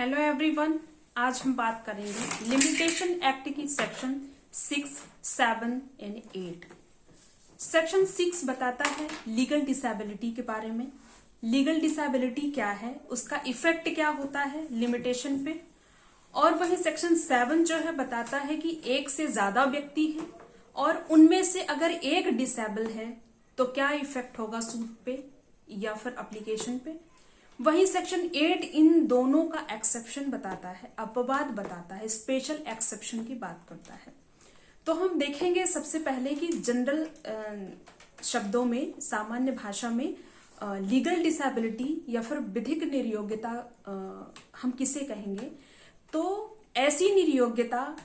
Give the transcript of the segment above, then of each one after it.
Hello everyone, आज हम बात करेंगे लिमिटेशन एक्ट की सेक्शन 6, 7 एंड 8। सेक्शन 6 बताता है लीगल डिसेबिलिटी के बारे में। लीगल डिसेबिलिटी क्या है, उसका इफेक्ट क्या होता है लिमिटेशन पे। और वही सेक्शन 7 जो है बताता है कि एक से ज्यादा व्यक्ति है और उनमें से अगर एक डिसेबल है तो क्या इफेक्ट होगा सूट पे या फिर एप्लीकेशन पे। वही सेक्शन 8 इन दोनों का एक्सेप्शन बताता है, अपवाद बताता है, स्पेशल एक्सेप्शन की बात करता है। तो हम देखेंगे सबसे पहले कि जनरल शब्दों में, सामान्य भाषा में लीगल डिसेबिलिटी या फिर विधिक निर्योग्यता हम किसे कहेंगे। तो ऐसी निर्योग्यता,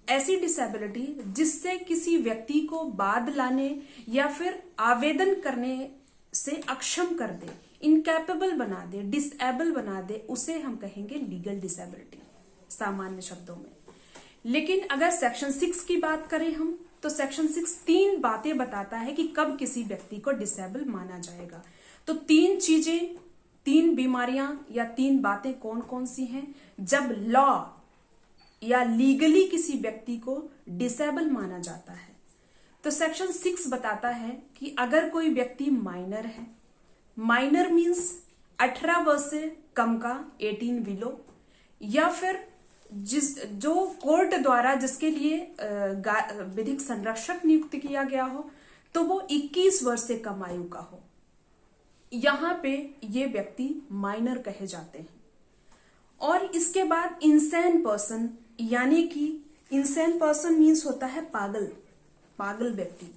ऐसी डिसेबिलिटी जिससे किसी व्यक्ति को बाद लाने या फिर आवेदन करने से अक्षम कर दे, इनकैपेबल बना दे, डिसेबल बना दे, उसे हम कहेंगे लीगल डिसेबिलिटी सामान्य शब्दों में। लेकिन अगर सेक्शन 6 की बात करें हम, तो सेक्शन 6 तीन बातें बताता है कि कब किसी व्यक्ति को डिसेबल माना जाएगा। तो तीन चीजें, तीन बीमारियां या तीन बातें कौन कौन सी हैं जब लॉ या लीगली किसी व्यक्ति को डिसेबल माना जाता है। तो सेक्शन 6 बताता है कि अगर कोई व्यक्ति माइनर है, माइनर मीन्स 18 वर्ष से कम का, 18 बिलो, या फिर जो कोर्ट द्वारा जिसके लिए विधिक संरक्षक नियुक्त किया गया हो तो वो 21 वर्ष से कम आयु का हो। यहां पे ये व्यक्ति माइनर कहे जाते हैं। और इसके बाद इंसेन पर्सन, यानी कि इंसेन पर्सन मीन्स होता है पागल व्यक्ति।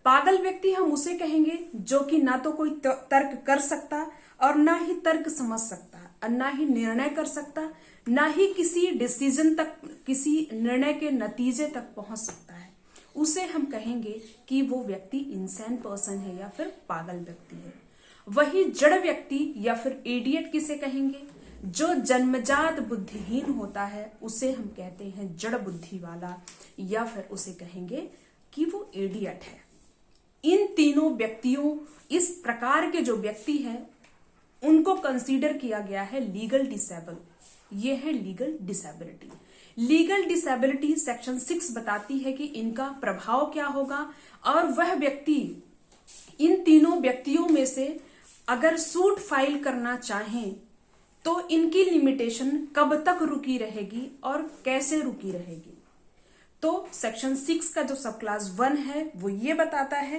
पागल व्यक्ति हम उसे कहेंगे जो कि ना तो कोई तर्क कर सकता और ना ही तर्क समझ सकता और ना ही निर्णय कर सकता, ना ही किसी डिसीजन तक, किसी निर्णय के नतीजे तक पहुंच सकता है। उसे हम कहेंगे कि वो व्यक्ति इंसेन पर्सन है या फिर पागल व्यक्ति है। वही जड़ व्यक्ति या फिर इडियट किसे कहेंगे, जो जन्मजात बुद्धिहीन होता है उसे हम कहते हैं जड़ बुद्धि वाला, या फिर उसे कहेंगे कि वो इडियट है। इन तीनों व्यक्तियों, इस प्रकार के जो व्यक्ति हैं उनको कंसीडर किया गया है लीगल डिसेबल। ये है legal disability. Legal disability section 6 बताती है कि इनका प्रभाव क्या होगा और वह व्यक्ति इन तीनों व्यक्तियों में से अगर सूट फाइल करना चाहें तो इनकी लिमिटेशन कब तक रुकी रहेगी और कैसे रुकी रहेगी। तो सेक्शन 6 का जो सब क्लास 1 है वो ये बताता है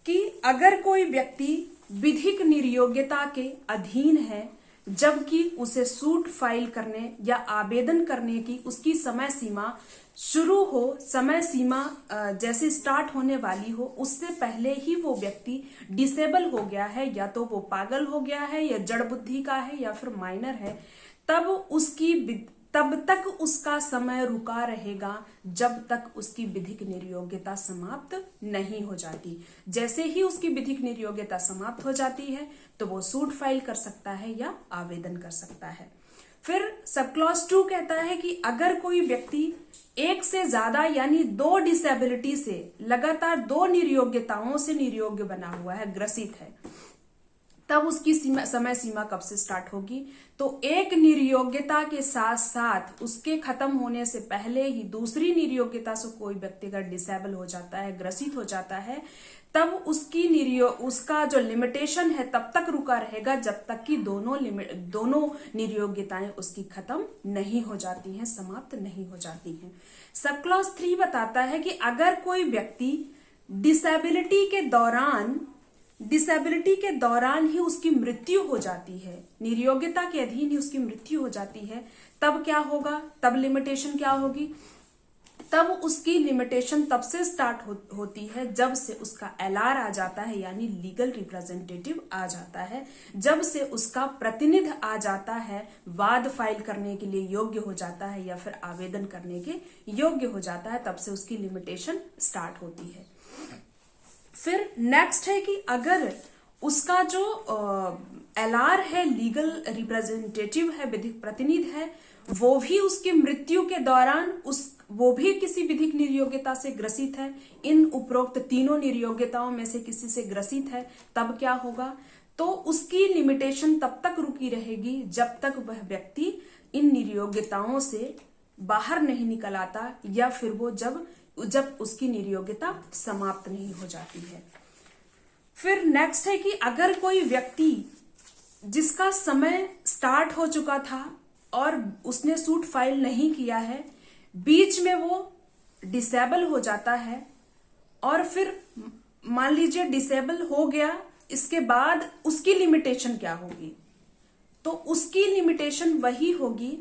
कि अगर कोई व्यक्ति विधिक निर्योग्यता के अधीन है जबकि उसे सूट फाइल करने या आवेदन करने की उसकी समय सीमा शुरू हो, समय सीमा जैसे स्टार्ट होने वाली हो, उससे पहले ही वो व्यक्ति डिसेबल हो गया है, या तो वो पागल हो गया है या जड़ बुद्धि का है या फिर माइनर है, तब तक उसका समय रुका रहेगा जब तक उसकी विधिक निर्योग्यता समाप्त नहीं हो जाती। जैसे ही उसकी विधिक निर्योग्यता समाप्त हो जाती है तो वो सूट फाइल कर सकता है या आवेदन कर सकता है। फिर सब क्लॉज 2 कहता है कि अगर कोई व्यक्ति एक से ज्यादा यानी 2 डिसेबिलिटी से लगातार 2 निर्योग्यताओं से निर्योग्य बना हुआ है, ग्रसित है, तब उसकी समय सीमा कब से स्टार्ट होगी। तो एक निर्योग्यता के साथ साथ उसके खत्म होने से पहले ही दूसरी निर्योग्यता से कोई व्यक्ति अगर डिसेबल हो जाता है, ग्रसित हो जाता है, तब उसका जो लिमिटेशन है तब तक रुका रहेगा जब तक कि दोनों निर्योग्यताएं उसकी खत्म नहीं हो जाती हैं, समाप्त नहीं हो जाती हैं। सब क्लॉज 3 बताता है कि अगर कोई व्यक्ति डिसेबिलिटी के दौरान ही उसकी मृत्यु हो जाती है, निर्योग्यता के अधीन ही उसकी मृत्यु हो जाती है, तब क्या होगा, तब लिमिटेशन क्या होगी। तब उसकी लिमिटेशन तब से स्टार्ट होती है जब से उसका एलआर आ जाता है, यानी लीगल रिप्रेजेंटेटिव आ जाता है, जब से उसका प्रतिनिधि आ जाता है, वाद फाइल करने के लिए योग्य हो जाता है या फिर आवेदन करने के योग्य हो जाता है, तब से उसकी लिमिटेशन स्टार्ट होती है। फिर नेक्स्ट है कि अगर उसका जो एलआर है, लीगल रिप्रेजेंटेटिव है, विधिक प्रतिनिधि है, वो भी उसकी मृत्यु के दौरान वो भी किसी विधिक निर्योग्यता से ग्रसित है, इन उपरोक्त तीनों निर्योग्यताओं में से किसी से ग्रसित है, तब क्या होगा, तो उसकी लिमिटेशन तब तक रुकी रहेगी जब तक वह व्यक्ति इन निर्योग्यताओं से बाहर नहीं निकल आता, या फिर वो जब उसकी निर्योग्यता समाप्त नहीं हो जाती है। फिर नेक्स्ट है कि अगर कोई व्यक्ति जिसका समय स्टार्ट हो चुका था और उसने सूट फाइल नहीं किया है, बीच में वो डिसेबल हो जाता है, और फिर मान लीजिए डिसेबल हो गया, इसके बाद उसकी लिमिटेशन क्या होगी? तो उसकी लिमिटेशन वही होगी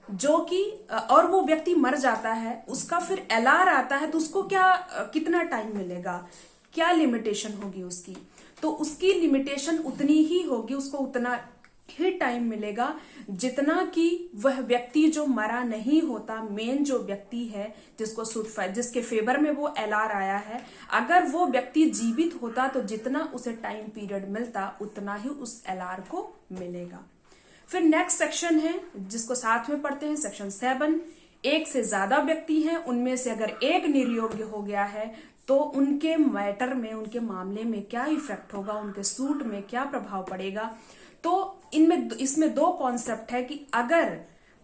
जो कि, और वो व्यक्ति मर जाता है, उसका फिर एलआर आता है, तो उसको कितना टाइम मिलेगा, क्या लिमिटेशन होगी उसकी? तो उसकी लिमिटेशन उतनी ही होगी, उसको उतना ही टाइम मिलेगा जितना कि वह व्यक्ति जो मरा नहीं होता, मेन जो व्यक्ति है जिसको सूट फाइल, जिसके फेवर में वो एलआर आया है, अगर वो व्यक्ति जीवित होता तो जितना उसे टाइम पीरियड मिलता उतना ही उस एलआर को मिलेगा। फिर नेक्स्ट सेक्शन है जिसको साथ में पढ़ते हैं, सेक्शन 7। एक से ज्यादा व्यक्ति हैं, उनमें से अगर एक निर्योग्य हो गया है तो उनके मैटर में, उनके मामले में क्या इफेक्ट होगा, उनके सूट में क्या प्रभाव पड़ेगा। तो इसमें दो कॉन्सेप्ट है कि अगर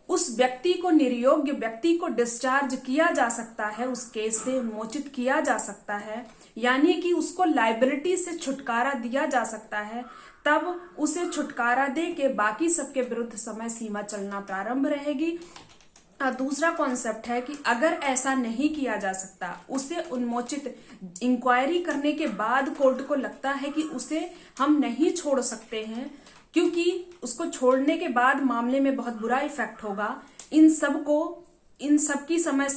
उस व्यक्ति को, निर्योग्य व्यक्ति को डिस्चार्ज किया जा सकता है, उस केस से उन्मोचित किया जा सकता है, यानी कि उसको लायबिलिटी से छुटकारा दिया जा सकता है, तब उसे छुटकारा दे के बाकी सबके विरुद्ध समय सीमा चलना प्रारंभ रहेगी। दूसरा कॉन्सेप्ट है कि अगर ऐसा नहीं किया जा सकता, उसे उन्मोचित इंक्वायरी करने के बाद कोर्ट को लगता है कि उसे हम नहीं छोड़ सकते हैं, क्योंकि उसको छोड़ने के बाद मामले में बहुत बुरा इफेक्ट होगा, इन सबकी समय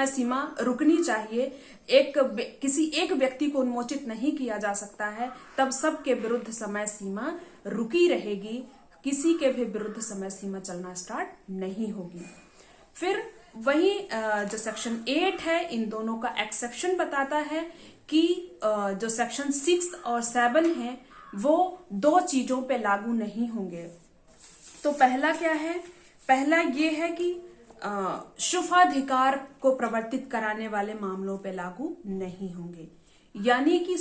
सीमा रुकनी चाहिए, किसी एक व्यक्ति को उन्मोचित नहीं किया जा सकता है, तब सबके विरुद्ध समय सीमा रुकी रहेगी, किसी के भी विरुद्ध समय सीमा चलना स्टार्ट नहीं होगी। फिर वही जो सेक्शन 8 है, इन दोनों का एक्सेप्शन बताता है कि जो सेक्शन 6 और 7 है वो दो चीजों पे लागू नहीं होंगे। तो पहला क्या है? पहला ये है कि शुभाधिकार को प्रवर्तित कराने वाले मामलों पे लागू नहीं होंगे। यानी कि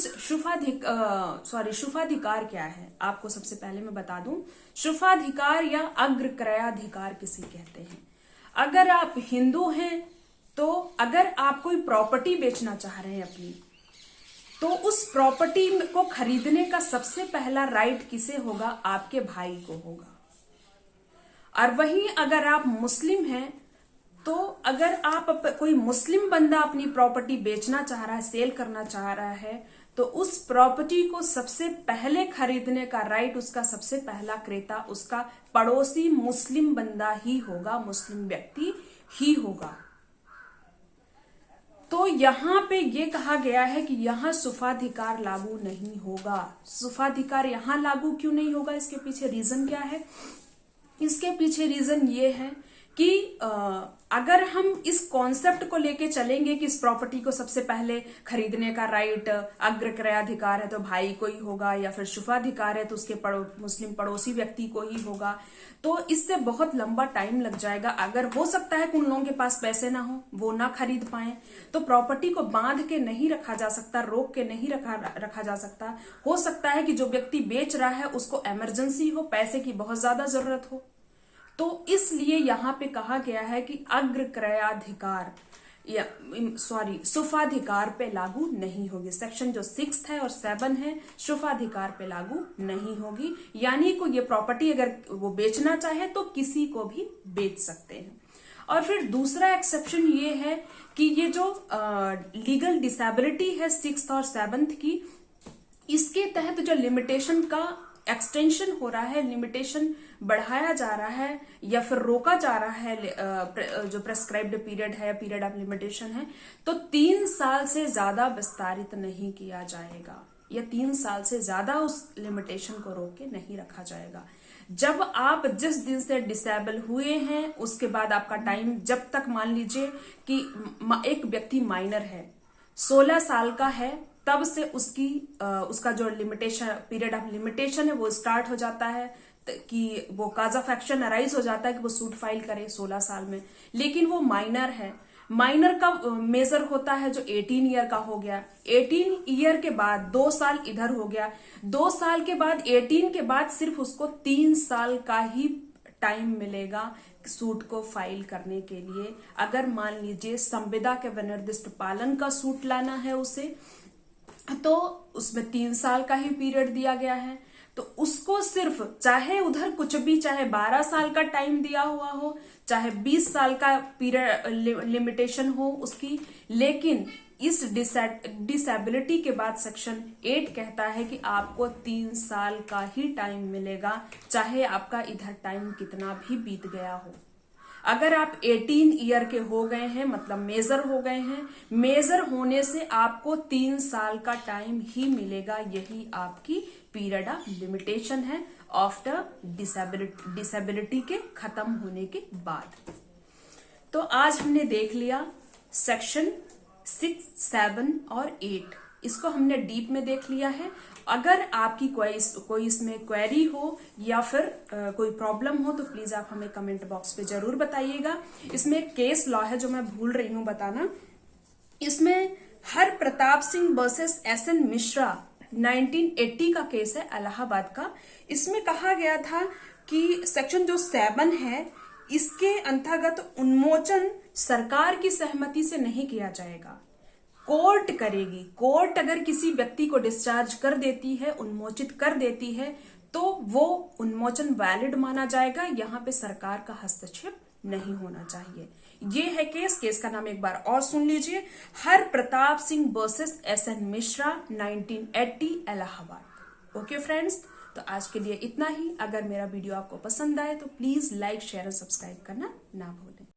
शुभाधिकार क्या है, आपको सबसे पहले मैं बता दूं। शुभाधिकार या अग्रक्रयाधिकार किसे कहते हैं? अगर आप हिंदू हैं तो अगर आप कोई प्रॉपर्टी बेचना चाह रहे हैं अपनी, तो उस प्रॉपर्टी को खरीदने का सबसे पहला राइट किसे होगा? आपके भाई को होगा। और वहीं अगर आप मुस्लिम हैं तो अगर आप कोई मुस्लिम बंदा अपनी प्रॉपर्टी बेचना चाह रहा है, सेल करना चाह रहा है, तो उस प्रॉपर्टी को सबसे पहले खरीदने का राइट, उसका सबसे पहला क्रेता उसका पड़ोसी मुस्लिम बंदा ही होगा, मुस्लिम व्यक्ति ही होगा। तो यहां पे ये कहा गया है कि यहां शुभाधिकार लागू नहीं होगा। शुभाधिकार यहां लागू क्यों नहीं होगा? इसके पीछे रीजन क्या है? इसके पीछे रीजन ये है कि अगर हम इस कॉन्सेप्ट को लेके चलेंगे कि इस प्रॉपर्टी को सबसे पहले खरीदने का राइट अग्रक्रयाधिकार है तो भाई को ही होगा, या फिर शुभाधिकार है तो उसके मुस्लिम पड़ोसी व्यक्ति को ही होगा, तो इससे बहुत लंबा टाइम लग जाएगा। अगर हो सकता है कि उन लोगों के पास पैसे ना हो, वो ना खरीद पाए, तो प्रॉपर्टी को बांध के नहीं रखा जा सकता, रोक के नहीं रखा जा सकता। हो सकता है कि जो व्यक्ति बेच रहा है उसको इमरजेंसी हो, पैसे की बहुत ज्यादा जरूरत हो, तो इसलिए यहां पे कहा गया है कि अग्रक्रयाधिकार शुभाधिकार पे लागू नहीं होगी। सेक्शन जो 6 है और 7 है, शुभाधिकार पे लागू नहीं होगी। यानी को ये प्रॉपर्टी अगर वो बेचना चाहे तो किसी को भी बेच सकते हैं। और फिर दूसरा एक्सेप्शन ये है कि ये जो लीगल डिसेबिलिटी है 6th और 7th की, इसके तहत जो लिमिटेशन का एक्सटेंशन हो रहा है, लिमिटेशन बढ़ाया जा रहा है या फिर रोका जा रहा है, जो प्रेस्क्राइब्ड पीरियड है, पीरियड ऑफ लिमिटेशन है, तो 3 साल से ज्यादा विस्तारित नहीं किया जाएगा, या 3 साल से ज्यादा उस लिमिटेशन को रोक के नहीं रखा जाएगा। जब आप जिस दिन से डिसेबल हुए हैं उसके बाद आपका टाइम, जब तक मान लीजिए कि एक व्यक्ति माइनर है, 16 साल का है, तब से उसका जो लिमिटेशन, पीरियड ऑफ लिमिटेशन है वो स्टार्ट हो जाता है कि वो काज ऑफ एक्शन अराइज हो जाता है कि वो सूट फाइल करे 16 साल में। लेकिन वो माइनर है, माइनर का मेजर होता है जो 18 ईयर का हो गया, 18 ईयर के बाद 2 साल इधर हो गया, 2 साल के बाद 18 के बाद सिर्फ उसको 3 साल का ही टाइम मिलेगा सूट को फाइल करने के लिए। अगर मान लीजिए संविदा के विनिर्दिष्ट पालन का सूट लाना है उसे, तो उसमें 3 साल का ही पीरियड दिया गया है, तो उसको सिर्फ चाहे उधर कुछ भी, चाहे 12 साल का टाइम दिया हुआ हो, चाहे 20 साल का पीरियड लिमिटेशन हो उसकी, लेकिन इस डिसेबिलिटी के बाद सेक्शन 8 कहता है कि आपको 3 साल का ही टाइम मिलेगा, चाहे आपका इधर टाइम कितना भी बीत गया हो। अगर आप 18 ईयर के हो गए हैं, मतलब मेजर हो गए हैं, मेजर होने से आपको 3 साल का टाइम ही मिलेगा, यही आपकी पीरियड ऑफ लिमिटेशन है आफ्टर डिसेबिलिटी के खत्म होने के बाद। तो आज हमने देख लिया सेक्शन 6, 7 और 8, इसको हमने डीप में देख लिया है। अगर आपकी कोई इसमें क्वेरी हो या फिर कोई प्रॉब्लम हो तो प्लीज आप हमें कमेंट बॉक्स पे जरूर बताइएगा। इसमें एक केस लॉ है जो मैं भूल रही हूं बताना, इसमें हर प्रताप सिंह वर्सेस एसएन मिश्रा 1980 का केस है, इलाहाबाद का। इसमें कहा गया था कि सेक्शन जो 7 है इसके अंतर्गत उन्मोचन सरकार की सहमति से नहीं किया जाएगा, कोर्ट करेगी। कोर्ट अगर किसी व्यक्ति को डिस्चार्ज कर देती है, उन्मोचित कर देती है, तो वो उन्मोचन वैलिड माना जाएगा, यहाँ पे सरकार का हस्तक्षेप नहीं होना चाहिए। ये है केस का नाम एक बार और सुन लीजिए, Har Pratap Singh versus SN Mishra 1980 Allahabad. Okay friends, तो आज के लिए इतना ही। अगर मेरा वीडियो आपको पसंद आए तो प्लीज लाइक, शेयर और सब्सक्राइब करना ना भूलें।